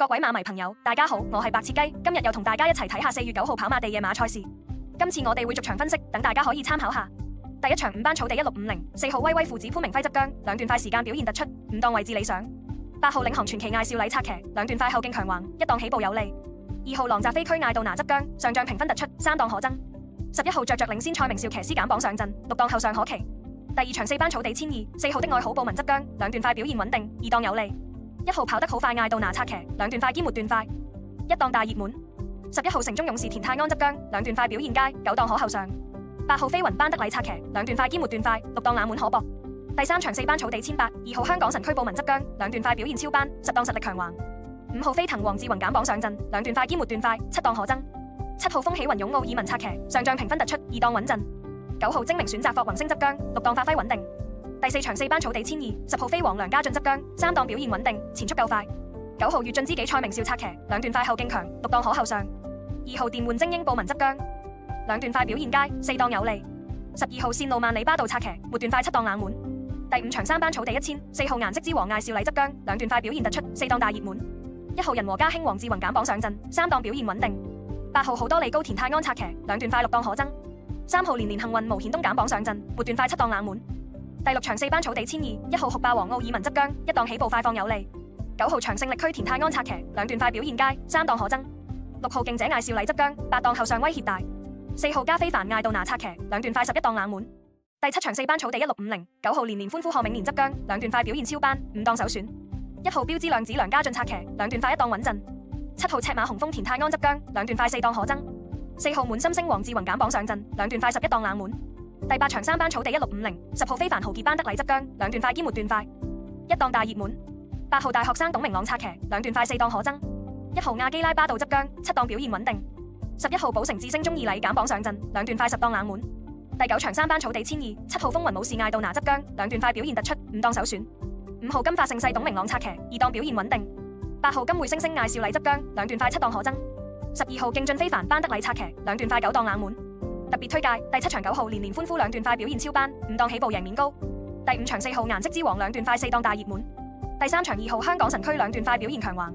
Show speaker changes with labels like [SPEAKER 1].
[SPEAKER 1] 各位馬迷朋友，大家好，我係白切雞，今日又同大家一齊睇下4月9號跑馬地夜馬賽事。今次我哋會逐場分析，等大家可以參考下。第一場5班草地16504號威威父子潘明輝執韁，兩段快時間表現突出，5檔位置理想。8號領航傳奇艾少禮策騎，兩段快後勁強橫，1檔起步有利。2號狼澤飛區艾杜拿執韁，上仗評分突出，3檔可爭。11號着領先蔡明少騎師減磅上陣，6檔後上可期。第二場4班草地1204號的愛好布文執韁，兩段快表現穩定，2檔有利。1號跑得好快艾杜拿策騎，兩段快兼末段快，1檔大熱門。11號城中勇士田泰安執韁，兩段快表現佳，9檔可後上。8號飛雲班德禮策騎，兩段快兼末段快，6檔冷門可搏。第3場4班草地1082號香港神區布文執韁，兩段快表現超班，10檔實力強橫。5號飛騰黃志宏減磅上陣，兩段快兼末段快，7檔可爭。7號風起雲湧奧爾文策騎，上仗評分突出，2檔穩陣。9號精明選擇霍宏星執韁，6檔發揮穩定。第4場4班草地1020號飛黃梁家俊執韁，3檔表現穩定，前速夠快。9號越進知己蔡明少策騎，兩段快後勁強，6檔可後上。2號電換精英布文執韁，兩段快表現佳，4檔有利。12號線路萬里巴道策騎，末段快7檔冷門。第5場3班草地1000，4號顏色之王艾少禮執韁，兩段快表現突出，4檔大熱門。1號人和家興黃志宏減磅上陣，3檔表現穩定。8號好多利高田泰安策騎，兩段快6檔可爭。3號連連幸運無顯東減磅上陣，末段快7檔冷門。第6場4班草地1001號酷霸王奧爾文執韁，一檔起步快放有利。9號長勝力區田泰安策騎，兩段快表現佳，3檔可爭。6號勁者艾少禮執韁，8檔後上威脅大。4號加菲凡艾杜拿策騎，兩段快11檔冷門。第7場4班草地1650 9號連連歡呼賀銘年執韁，兩段快表現超班，5檔首選。1號標之亮子梁家俊策騎，兩段快1檔穩陣。7號赤馬紅風田泰安執韁，兩段快4檔可爭。4號滿心星黃志宏減磅上陣，兩段快11檔冷門。第8場3班草地1650 10號非凡豪傑班德禮執韁，兩段快兼末段快，1檔大熱門。8號大學生董明朗策騎，兩段快4檔可爭。1號亞基拉巴道執韁，7檔表現穩定。11號寶城智星中義禮減磅上陣，兩段快10檔冷門。第9場3班草地1002 7號風雲武士艾杜拿執韁，兩段快表現突出，5檔首選。5號金髮盛世董明朗策騎，2檔表現穩定。8號金匯星星艾少禮執韁，兩段快7檔可爭。12號勁進非凡班德禮策騎，兩段快9檔冷門。特別推介第7場9號連連歡呼兩段快表現超班，5檔起步贏面高。第5場4號顏色之王兩段快4檔大熱門。第3場2號香港神區兩段快表現強橫。